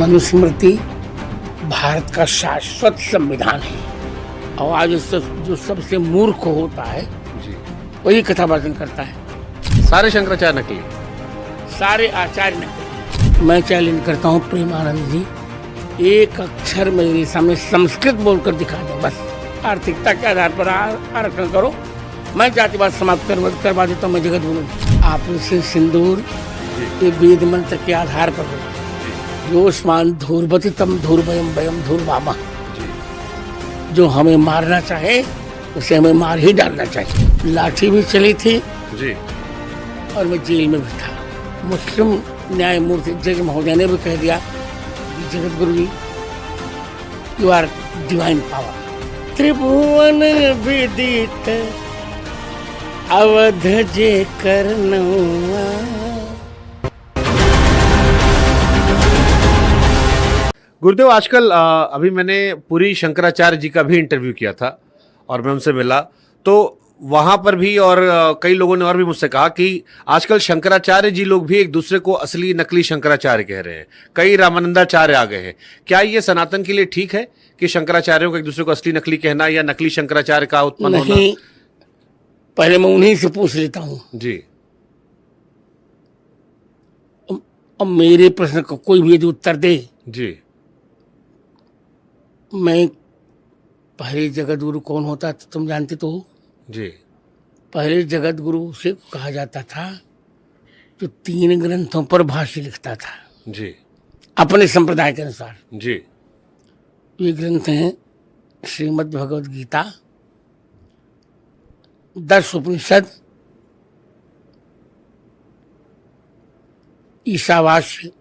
मनुस्मृति भारत का शाश्वत संविधान है और आज जो सबसे मूर्ख होता है जी वही कथा वाचन करता है। सारे शंकराचार्य नकली, सारे आचार्य नकली। मैं चैलेंज करता हूँ प्रेमानंद जी, एक अक्षर मेरे सामने संस्कृत बोलकर दिखा दो, बस आर्थिकता के आधार पर आरक्षण करो, मैं जातिवाद समाप्त करवा देता हूँ। मैं जगत गुरु आप से सिंदूर ये वेद मंत्र के आधार पर हो, योस्मान धूर्वति तम धूर्वयम वयम धूर्वामा। जो हमें मारना चाहे उसे हमें मार ही डालना चाहिए। लाठी भी चली थी जी और मैं जेल में भी था। मुस्लिम न्यायमूर्ति जज महोदय ने भी कह दिया कि जगत गुरु जी यू आर डिवाइन पावर। त्रिभुवन विदित अवध जे करनौआ। गुरुदेव, आजकल अभी मैंने पुरी शंकराचार्य जी का भी इंटरव्यू किया था और मैं उनसे मिला, तो वहां पर भी और कई लोगों ने और भी मुझसे कहा कि आजकल शंकराचार्य जी लोग भी एक दूसरे को असली नकली शंकराचार्य कह रहे हैं। कई रामानंदाचार्य आ गए हैं। क्या ये सनातन के लिए ठीक है कि शंकराचार्यों को एक दूसरे को असली नकली कहना या नकली शंकराचार्य का उत्पन्न होना? नहीं, पहले मैं उन्हीं से पूछ लेता हूँ जी। अब मेरे प्रश्न का कोई भी यदि उत्तर दे, जी मैं पहले जगत गुरु कौन होता तो तुम जानते तो हो। जी पहले जगत गुरु से कहा जाता था जो 3 ग्रंथों पर भाष्य लिखता था जी अपने संप्रदाय के अनुसार। जी ये ग्रंथ हैं श्रीमद् भगवद गीता, 10 उपनिषद, ईशावास्य,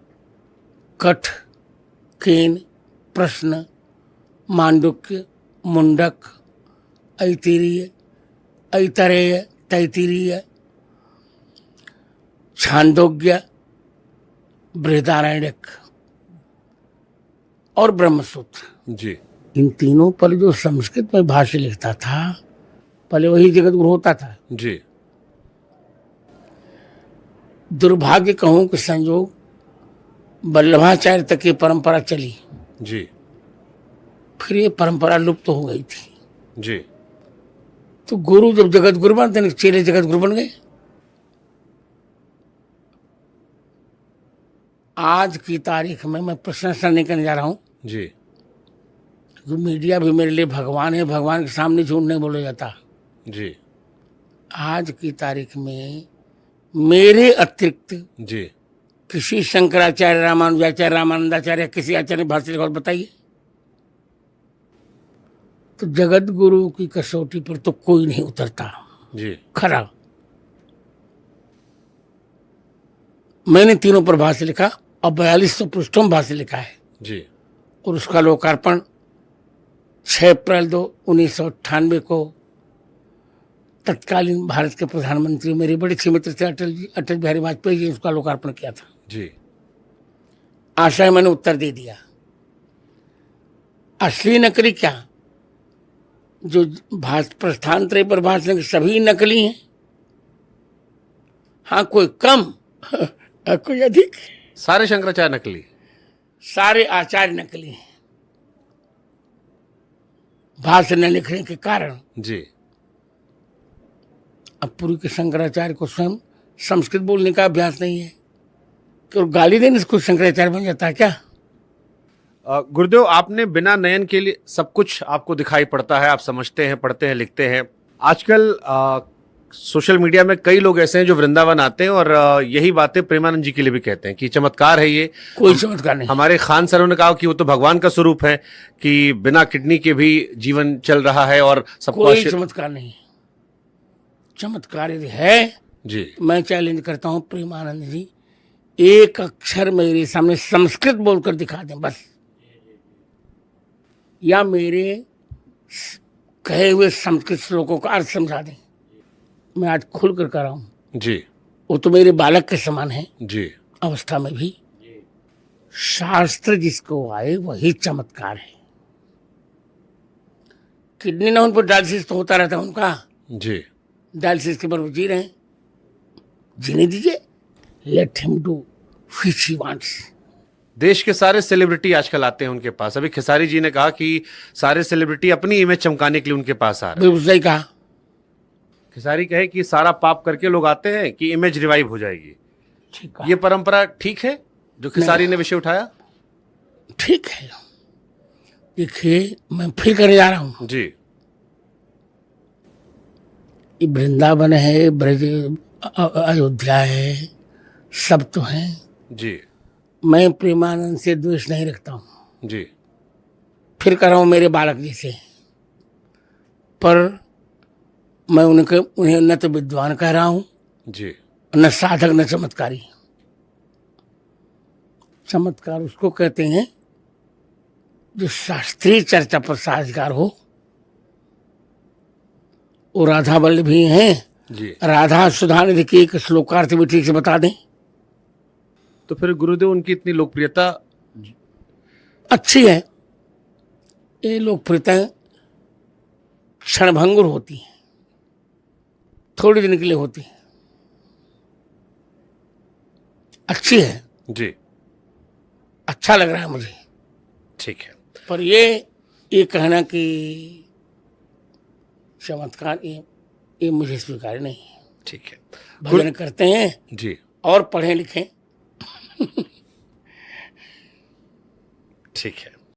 कठ, केन, प्रश्न, मांडुक्य, मुंडक, ऐतिरीय, ऐतरेय, तैतिरीय, छांदोग्य, बृहदारण्यक और ब्रह्मसूत्र। जी इन तीनों पर जो संस्कृत में भाष्य लिखता था पहले वही जगत गुरु होता था। जी दुर्भाग्य कहूं कि संयोग वल्लभाचार्य तक ये परंपरा चली, जी फिर ये परंपरा लुप्त हो गई थी। जी तो गुरु जब जगत गुरु बनते हैं, चेले जगत गुरु बन गए। आज की तारीख में मैं प्रशंसा नहीं करने जा रहा हूं, जी क्योंकि मीडिया भी मेरे लिए भगवान है, भगवान के सामने झूठ नहीं बोला जाता। जी आज की तारीख में मेरे अतिरिक्त जी किसी शंकराचार्य, रामानुजाचार्य, रामानंदाचार्य, किसी आचार्य भाष्य लिखा बताइए। तो जगत गुरु की कसौटी पर तो कोई नहीं उतरता। जी खरा मैंने तीनों पर भाष्य लिखा और 4200 पृष्ठों में भाष्य लिखा है जी और उसका लोकार्पण 6 अप्रैल 1998 को तत्कालीन भारत के प्रधानमंत्री, मेरे बड़े अच्छे मित्र थे अटल बिहारी वाजपेयी जी, उसका लोकार्पण किया था। जी आशा है मैंने उत्तर दे दिया। असली नकली क्या? जो प्रस्थान त्रय पर भाषण सभी नकली हैं। हाँ, कोई कम कोई अधिक। सारे शंकराचार्य नकली, सारे आचार्य नकली हैं। भाषण न लिखने के कारण जी अब पूरी के शंकराचार्य को स्वयं संस्कृत बोलने का अभ्यास नहीं है कि गाली देने से कुछ शंकराचार्य बन जाता है क्या? गुरुदेव, आपने बिना नयन के लिए सब कुछ आपको दिखाई पड़ता है, आप समझते हैं, पढ़ते हैं, लिखते हैं। आजकल सोशल मीडिया में कई लोग ऐसे हैं जो वृंदावन आते हैं और यही बातें प्रेमानंद जी के लिए भी कहते हैं कि चमत्कार है ये। कोई चमत्कार नहीं। हमारे खान सरों ने कहा कि वो तो भगवान का स्वरूप है, कि बिना किडनी के भी जीवन चल रहा है और सबको कोई चमत्कार नहीं। चमत्कार यदि है जी, तो मैं चैलेंज करता हूँ प्रेमानंद जी, एक अक्षर मेरे सामने संस्कृत बोलकर दिखा दें बस, या मेरे कहे हुए संस्कृत श्लोकों का अर्थ समझा दें। मैं आज खुल कर रहा हूं जी वो तो मेरे बालक के समान है जी अवस्था में भी। शास्त्र जिसको आए वही चमत्कार है। किडनी ना उन पर डायलिसिस तो होता रहता है उनका, जी डायलिसिस के पर वो जी रहे हैं, जीने दीजिए। Let him do which he wants. देश के सारे सेलिब्रिटी आजकल आते हैं उनके पास। अभी खेसारी जी ने कहा कि सारे सेलिब्रिटी अपनी इमेज चमकाने के लिए उनके पास आ रहे हैं। बिल्कुल सही कहा। खेसारी कहे कि सारा पाप करके लोग आते हैं कि इमेज रिवाइव हो जाएगी। ठीक कहा। ये परंपरा ठीक है जो खेसारी ने विषय उठाया? ठीक है। देखिए, मैं फिर करने जा रहा हूँ। जी ये वृंदावन है, ब्रज, अयोध्या है, सब तो हैं। जी मैं प्रेमानंद से द्वेष नहीं रखता हूँ, जी फिर कर रहा हूँ मेरे बालक जैसे। पर मैं उन्हें न तो विद्वान कह रहा हूँ, जी न साधक, न चमत्कारी। चमत्कार उसको कहते हैं जो शास्त्रीय चर्चा पर साझगार हो। वो राधा वल्लभी हैं, जी। राधा सुधा निधि की एक श्लोकार्थ भी ठीक से बता दें। तो फिर गुरुदेव उनकी इतनी लोकप्रियता अच्छी है। ये लोकप्रियता क्षणभंगुर होती है, थोड़ी दिन के लिए होती है। अच्छी है, जी अच्छा लग रहा है मुझे। ठीक है। पर ये कहना कि चमत्कार, ये मुझे स्वीकार नहीं है। ठीक है। भजन करते हैं जी और पढ़े लिखें। ठीक है।